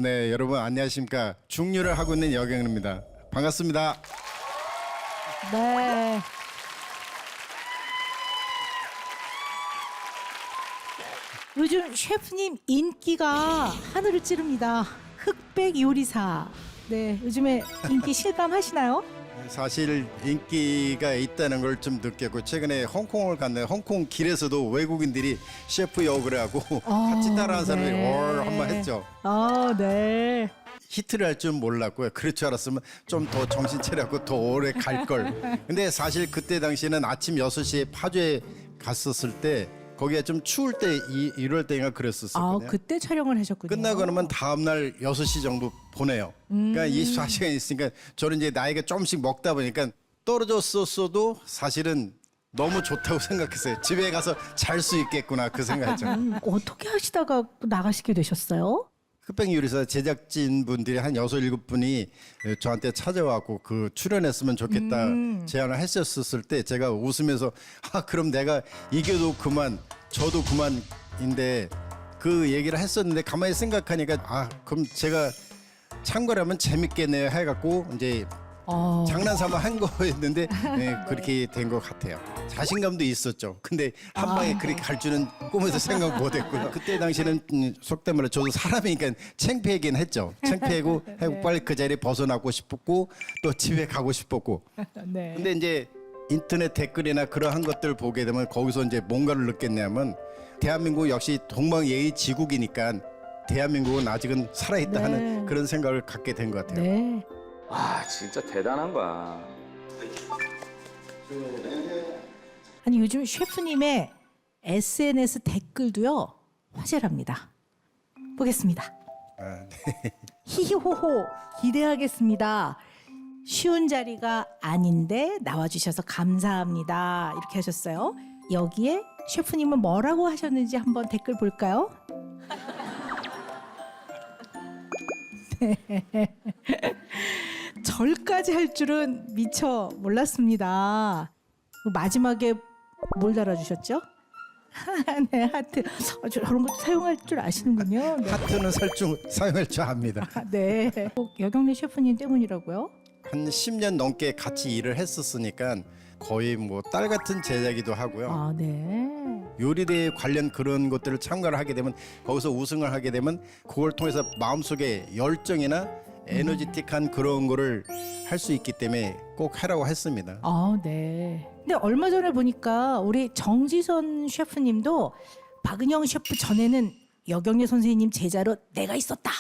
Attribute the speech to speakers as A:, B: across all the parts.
A: 네, 여러분 안녕하십니까. 중류를 하고 있는 여경입니다. 반갑습니다.
B: 네. 요즘 셰프님 인기가 하늘을 찌릅니다. 흑백 요리사. 네, 요즘에 인기 실감하시나요?
A: 사실 인기가 있다는 걸 좀 느꼈고 최근에 홍콩을 갔는데 홍콩 길에서도 외국인들이 셰프 역을 하고 같이 따라하는 사람이 한번 했죠.
B: 네.
A: 히트를 할 줄 몰랐고요. 그럴 줄 알았으면 좀 더 정신 차려고 더 오래 갈 걸. 근데 사실 그때 당시에는 아침 6시에 파주에 갔었을 때 거기가 좀 추울 때 이럴 때가 그랬었거든요.
B: 그때 촬영을 하셨군요.
A: 끝나고 나면 다음날 6시 정도 보내요. 그러니까 24시간 있으니까 저는 이제 나이가 조금씩 먹다 보니까 떨어졌었어도 사실은 너무 좋다고 생각했어요. 집에 가서 잘 수 있겠구나 그 생각했죠.
B: 어떻게 하시다가 또 나가시게 되셨어요?
A: 흑백 요리사 제작진 분들이 한 6, 7분이 저한테 찾아와갖고 그 출연했으면 좋겠다 제안을 했었을 때 제가 웃으면서 그럼 내가 이겨도 그만 저도 그만인데 그 얘기를 했었는데 가만히 생각하니까 그럼 제가 참고라면 재밌겠네요 해갖고 이제 장난삼아 한 거였는데 네, 그렇게 된 것 같아요. 자신감도 있었죠. 근데 한 방에 그렇게 갈 줄은 꿈에도 생각 못했고요. 그때 당시에는 속된 말로 저도 사람이니까 창피하긴 했죠. 창피하고 하고 빨리 그 자리에 벗어나고 싶었고 또 집에 가고 싶었고.
B: 네.
A: 근데 이제 인터넷 댓글이나 그러한 것들을 보게 되면 거기서 이제 뭔가를 느꼈냐면 대한민국 역시 동방예의지국이니까 대한민국은 아직은 살아있다 하는 그런 생각을 갖게 된 것 같아요.
B: 네.
C: 와 진짜 대단한 거야.
B: 아니 요즘 셰프님의 SNS 댓글도요 화제랍니다. 보겠습니다. 히히호호 기대하겠습니다. 쉬운 자리가 아닌데 나와주셔서 감사합니다. 이렇게 하셨어요. 여기에 셰프님은 뭐라고 하셨는지 한번 댓글 볼까요? 절까지 할 줄은 미처 몰랐습니다. 마지막에 뭘 달아주셨죠? 네, 하트. 저런 거 사용할 줄 아시는군요. 네.
A: 하트는 사용할 줄 압니다.
B: 네. 꼭 여경래 셰프님 때문이라고요?
A: 한 10년 넘게 같이 일을 했었으니까 거의 뭐 딸 같은 제자기도 하고요.
B: 네.
A: 요리대에 관련 그런 것들을 참가를 하게 되면 거기서 우승을 하게 되면 그걸 통해서 마음속에 열정이나 에너지틱한 그런 거를 할 수 있기 때문에 꼭 하라고 했습니다.
B: 네. 근데 얼마 전에 보니까 우리 정지선 셰프님도 박은영 셰프 전에는 여경래 선생님 제자로 내가 있었다.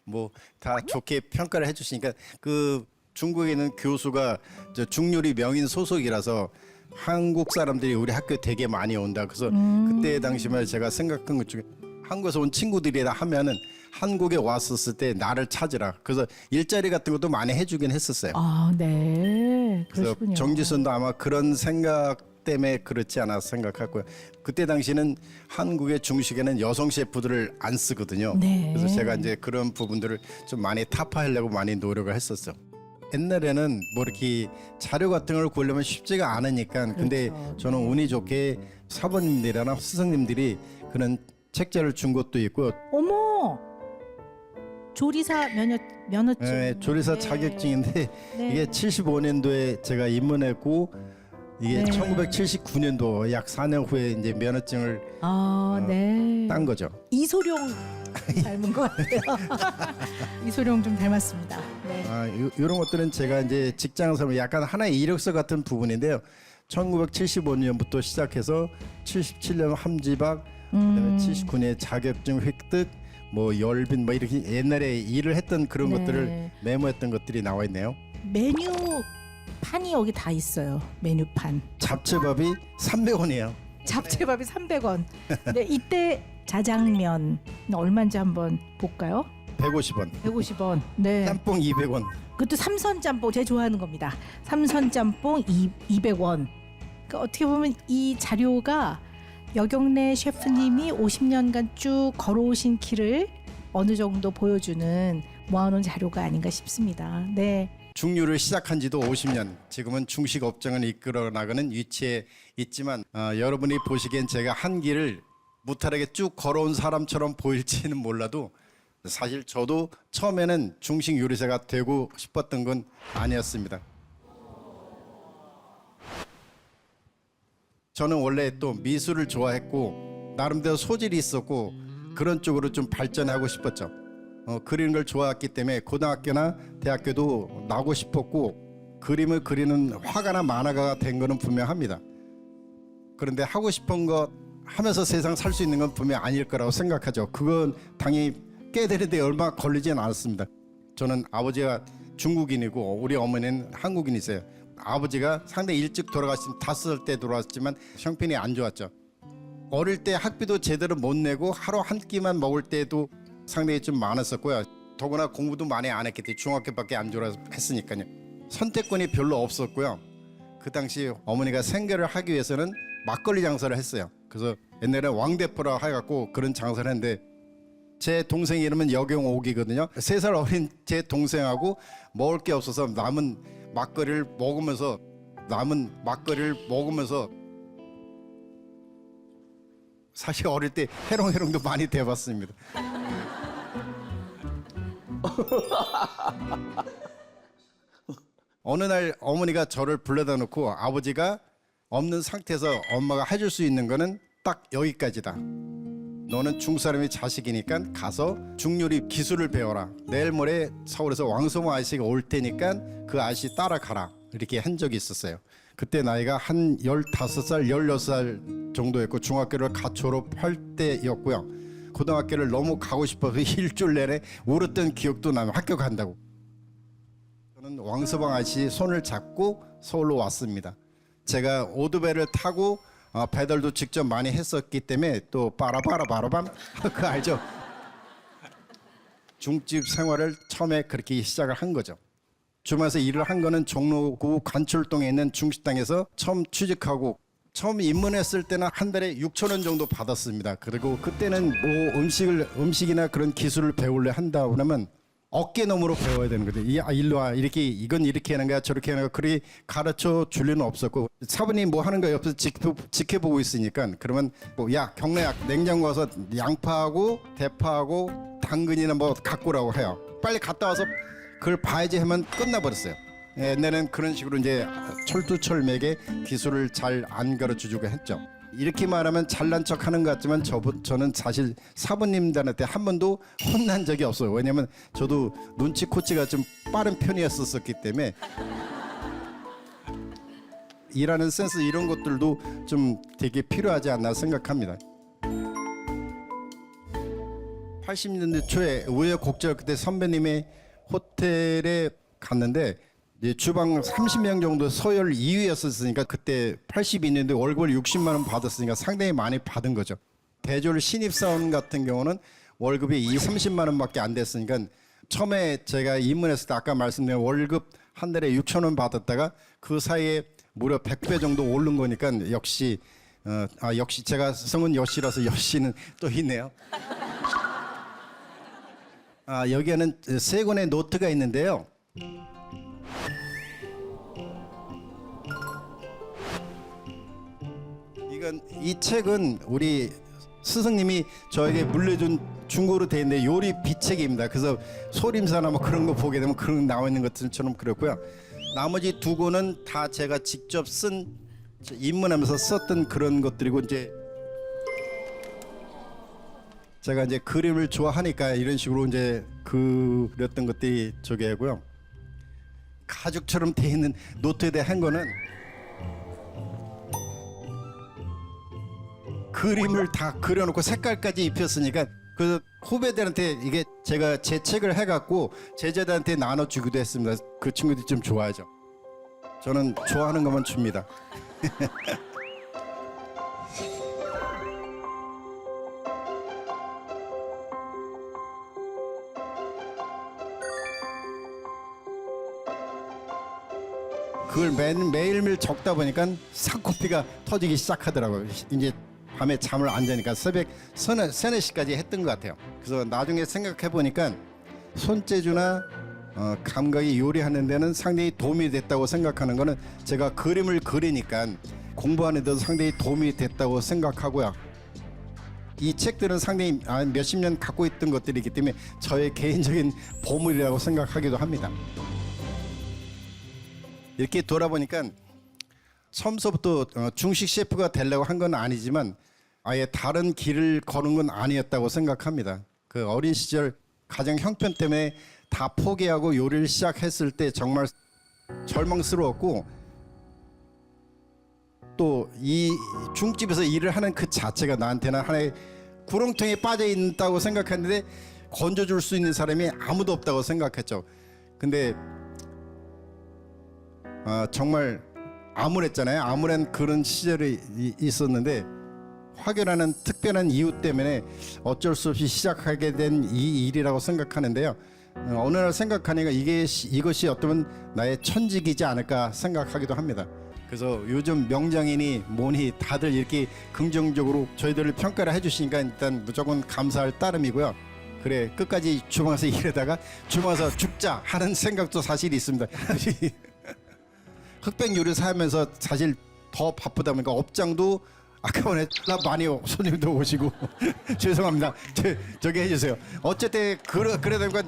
A: 뭐 다 좋게 평가를 해주시니까 그 중국에 있는 교수가 저 중요리 명인 소속이라서 한국 사람들이 우리 학교에 되게 많이 온다. 그래서 그때 당시만 제가 생각한 것 중에 한국에서 온 친구들이라 하면은 한국에 왔었을 때 나를 찾으라. 그래서 일자리 같은 것도 많이 해주긴 했었어요.
B: 네.
A: 그래서
B: 그러시군요.
A: 정지선도 아마 그런 생각 때문에 그렇지 않아 생각하고요. 그때 당시는 한국의 중식에는 여성 셰프들을 안 쓰거든요.
B: 네.
A: 그래서 제가 이제 그런 부분들을 좀 많이 타파하려고 많이 노력을 했었어요. 옛날에는 뭐 이렇게 자료 같은 걸 구하려면 쉽지가 않으니까 근데
B: 그렇죠.
A: 저는 운이 좋게 사부님들이나 스승님들이 그런 책자를 준 것도 있고
B: 어머. 조리사 면허증.
A: 네, 조리사
B: 네.
A: 자격증인데
B: 네.
A: 이게 75년도에 제가 입문했고 이게
B: 네.
A: 1979년도 약 4년 후에 이제 면허증을
B: 네.
A: 딴 거죠.
B: 이소룡 닮은 것 같아요. 이소룡 좀 닮았습니다. 네.
A: 이런 것들은 제가 이제 직장에서 약간 하나의 이력서 같은 부분인데요. 1975년부터 시작해서 77년 함지박, 그다음에 79년 자격증 획득, 뭐 열빈 뭐 이렇게 옛날에 일을 했던 그런
B: 네.
A: 것들을 메모했던 것들이 나와 있네요.
B: 메뉴판이 여기 다 있어요. 메뉴판.
A: 잡채밥이 300원이에요.
B: 잡채밥이 300원. 네, 이때 자장면 얼마인지 한번 볼까요?
A: 150원.
B: 150원. 네.
A: 짬뽕 200원.
B: 그것도 삼선 짬뽕 제가 좋아하는 겁니다. 삼선 짬뽕 200원. 그러니까 어떻게 보면 이 자료가 여경래 셰프님이 50년간 쭉 걸어오신 길을 어느 정도 보여주는 모아놓은 자료가 아닌가 싶습니다. 네.
A: 중류를 시작한 지도 50년, 지금은 중식 업종을 이끌어 나가는 위치에 있지만 여러분이 보시기엔 제가 한 길을 무탈하게 쭉 걸어온 사람처럼 보일지는 몰라도 사실 저도 처음에는 중식 요리사가 되고 싶었던 건 아니었습니다. 저는 원래 또 미술을 좋아했고 나름대로 소질이 있었고 그런 쪽으로 좀 발전하고 싶었죠. 그리는 걸 좋아했기 때문에 고등학교나 대학교도 나오고 싶었고 그림을 그리는 화가나 만화가가 된 거는 분명합니다. 그런데 하고 싶은 것 하면서 세상 살 수 있는 건 분명 아닐 거라고 생각하죠. 그건 당연히 깨달는데 얼마 걸리진 않았습니다. 저는 아버지가 중국인이고 우리 어머니는 한국인이세요. 아버지가 상당히 일찍 돌아가신 5살 때 돌아왔지만 형편이 안 좋았죠. 어릴 때 학비도 제대로 못 내고 하루 한 끼만 먹을 때도 상당히 좀 많았었고요. 더구나 공부도 많이 안 했기 때문에 중학교밖에 안 졸업했으니까요. 선택권이 별로 없었고요. 그 당시 어머니가 생계를 하기 위해서는 막걸리 장사를 했어요. 그래서 옛날에 왕대포라 해갖고 그런 장사를 했는데 제 동생 이름은 여경옥이거든요. 3살 어린 제 동생하고 먹을 게 없어서 남은 막걸리를 먹으면서 사실 어릴 때 해롱해롱도 많이 돼봤습니다. 어느 날 어머니가 저를 불러다 놓고 아버지가 없는 상태에서 엄마가 해줄 수 있는 거는 딱 여기까지다. 너는 중국 사람이 자식이니까 가서 중요리 기술을 배워라. 내일 모레 서울에서 왕소모 아저씨가 올 테니까 그 아저씨 따라가라. 이렇게 한 적이 있었어요. 그때 나이가 한 15살, 16살 정도였고 중학교를 갓 졸업할 때였고요. 고등학교를 너무 가고 싶어서 일주일 내내 울었던 기억도 나면 학교 간다고. 저는 왕서방 아저씨 손을 잡고 서울로 왔습니다. 제가 오토바이를 타고 배달도 직접 많이 했었기 때문에 또 빠라바라바라밤 그거 알죠? 중집 생활을 처음에 그렇게 시작을 한 거죠. 주말에서 일을 한 거는 종로구 관철동에 있는 중식당에서 처음 취직하고 처음 입문했을 때는 한 달에 6,000원 정도 받았습니다. 그리고 그때는 뭐 음식이나 그런 기술을 배우려 한다 그러면 어깨너머로 배워야 되는 거죠. 일로 와, 이렇게 이건 이렇게 하는 거야, 저렇게 하는 거야. 그리 가르쳐 줄 리는 없었고 사부님 뭐 하는 거 옆에서 지켜보고 있으니까 그러면 뭐 야 경례야 냉장고 와서 양파하고 대파하고 당근이나 뭐 갖고 오라고 해요. 빨리 갔다 와서 그걸 봐야지 하면 끝나버렸어요. 옛날에는 그런 식으로 이제 철두철미하게 기술을 잘 안 가르쳐주고 했죠. 이렇게 말하면 잘난 척하는 것 같지만 저는 사실 사부님들한테 한 번도 혼난 적이 없어요. 왜냐면 저도 눈치코치가 좀 빠른 편이었었기 때문에 일하는 센스 이런 것들도 좀 되게 필요하지 않나 생각합니다. 80년대 초에 우여곡절 그때 선배님의 호텔에 갔는데 주방 30명 정도 서열 2위였었으니까 그때 82년도에 월급을 60만 원 받았으니까 상당히 많이 받은 거죠. 대졸 신입사원 같은 경우는 월급이 30만 원밖에 안 됐으니까 처음에 제가 입문했을 때 아까 말씀드린 월급 한 달에 6천 원 받았다가 그 사이에 무려 100배 정도 오른 거니까 역시 역시 제가 성은 여씨라서 여씨는 또 있네요. 여기에는 3권의 노트가 있는데요. 이 책은 우리 스승님이 저에게 물려준 중고로 되어 있는데 요리 비책입니다. 그래서 소림사나 뭐 그런 거 보게 되면 그런 나와 있는 것들처럼 그렇고요. 나머지 2권은 다 제가 직접 입문하면서 썼던 그런 것들이고 이제 제가 이제 그림을 좋아하니까 이런 식으로 이제 그렸던 것들이 저게고요. 가죽처럼 되어 있는 노트에 대한 거는 그림을 다 그려놓고 색깔까지 입혔으니까 그 후배들한테 이게 제가 제 책을 해갖고 제자들한테 나눠주기도 했습니다. 그 친구들이 좀 좋아하죠. 저는 좋아하는 것만 줍니다. 그걸 매일매일 적다 보니까 쌍코피가 터지기 시작하더라고요. 이제 밤에 잠을 안 자니까 새벽 3, 4시까지 했던 것 같아요. 그래서 나중에 생각해 보니까 손재주나 감각이 요리하는 데는 상당히 도움이 됐다고 생각하는 거는 제가 그림을 그리니까 공부하는 데도 상당히 도움이 됐다고 생각하고요. 이 책들은 상당히 몇십 년 갖고 있던 것들이기 때문에 저의 개인적인 보물이라고 생각하기도 합니다. 이렇게 돌아보니까 처음서부터 중식 셰프가 되려고 한 건 아니지만 아예 다른 길을 거는 건 아니었다고 생각합니다. 그 어린 시절 가정 형편 때문에 다 포기하고 요리를 시작했을 때 정말 절망스러웠고 또 이 중집에서 일을 하는 그 자체가 나한테는 하나의 구렁텅이에 빠져 있다고 생각했는데 건져줄 수 있는 사람이 아무도 없다고 생각했죠. 근데 정말 암울했잖아요. 암울한 그런 시절이 있었는데 화교라는 특별한 이유 때문에 어쩔 수 없이 시작하게 된 이 일이라고 생각하는데요. 어느 날 생각하니까 이것이 어쩌면 나의 천직이지 않을까 생각하기도 합니다. 그래서 요즘 명장인이 뭐니 다들 이렇게 긍정적으로 저희들을 평가를 해주시니까 일단 무조건 감사할 따름이고요. 그래 끝까지 주방에서 일하다가 주방에서 죽자 하는 생각도 사실 있습니다. 흑백 요리사 하면서 사실 더 바쁘다 보니까 업장도 아까 전에 많이 손님도 오시고 죄송합니다. 저기 해주세요. 어쨌든 그러다 보니까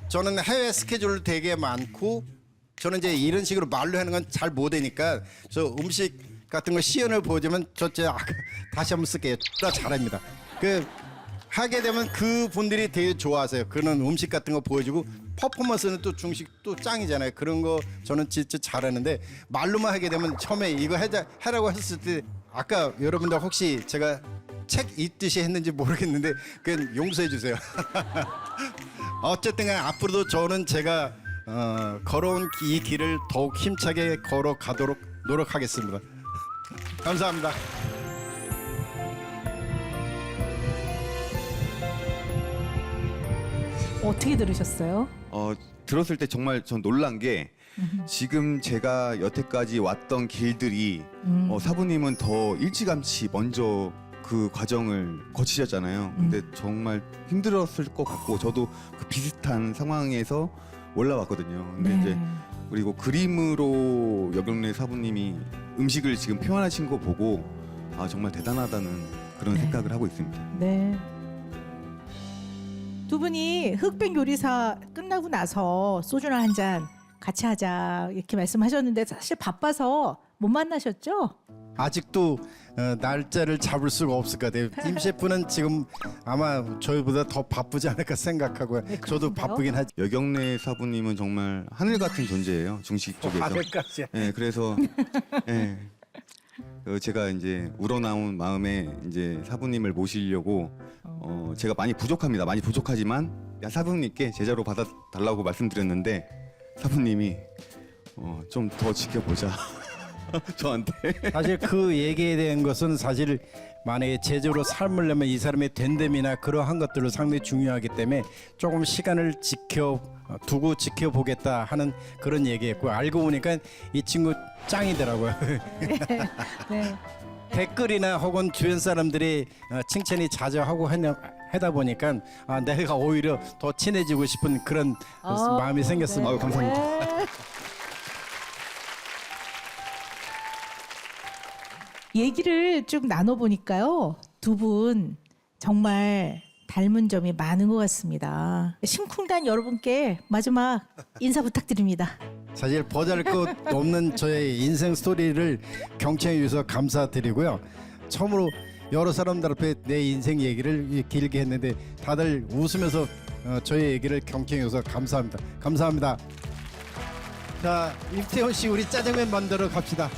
A: 저는 해외 스케줄 되게 많고 저는 이제 이런 식으로 말로 하는 건 잘 못하니까 저 음식 같은 거 시연을 보여주면 다시 한번 쓸게요. 잘합니다. 그 하게 되면 그 분들이 되게 좋아하세요. 그런 음식 같은 거 보여주고 퍼포먼스는 또 중식 또 짱이잖아요. 그런 거 저는 진짜 잘하는데 말로만 하게 되면 처음에 이거 하라고 했을 때 아까 여러분들 혹시 제가 책 읽듯이 했는지 모르겠는데 그냥 용서해 주세요. 어쨌든 간에 앞으로도 저는 제가 걸어온 이 길을 더욱 힘차게 걸어가도록 노력하겠습니다. 감사합니다.
B: 어떻게 들으셨어요?
D: 들었을 때 정말 전 놀란 게 지금 제가 여태까지 왔던 길들이 사부님은 더 일찌감치 먼저 그 과정을 거치셨잖아요. 근데 정말 힘들었을 것 같고 저도 그 비슷한 상황에서 올라왔거든요. 근데 이제 그리고 그림으로 여경래 사부님이 음식을 지금 표현하신 거 보고 정말 대단하다는 그런 생각을 하고 있습니다.
B: 네. 두 분이 흑백 요리사 끝나고 나서 소주나 한 잔 같이 하자 이렇게 말씀하셨는데 사실 바빠서 못 만나셨죠?
A: 아직도 날짜를 잡을 수가 없을 것 같아요. 임 셰프는 지금 아마 저희보다 더 바쁘지 않을까 생각하고요.
B: 네,
A: 저도
B: 그렇군요.
A: 바쁘긴 하지.
D: 여경래 사부님은 정말 하늘 같은 존재예요. 중식 쪽에서.
A: 하늘까지.
D: 네, 그래서 제가 이제 우러나온 마음에 이제 사부님을 모시려고 제가 많이 부족합니다. 많이 부족하지만 사부님께 제자로 받아달라고 말씀드렸는데 사부님이 좀 더 지켜보자. 저한테.
A: 사실 그 얘기에 대한 것은 사실 만약에 제대로 삶으려면 이 사람의 된됨이나 그러한 것들을 상당히 중요하기 때문에 조금 시간을 두고 지켜보겠다 하는 그런 얘기였고 알고 보니까 이 친구 짱이더라고요.
B: 네.
A: 댓글이나 혹은 주변 사람들이 칭찬이 자주 하고 하다 보니까 내가 오히려 더 친해지고 싶은 그런 마음이 생겼습니다.
D: 아유, 감사합니다.
B: 네. 얘기를 쭉 나눠보니까요. 두 분 정말 닮은 점이 많은 것 같습니다. 심쿵단 여러분께 마지막 인사 부탁드립니다.
A: 사실 보잘것없는 저의 인생 스토리를 경청해 주셔서 감사드리고요. 처음으로 여러 사람들 앞에 내 인생 얘기를 길게 했는데 다들 웃으면서 저의 얘기를 경청해 주셔서 감사합니다. 감사합니다. 자, 임태훈 씨 우리 짜장면 만들어 갑시다.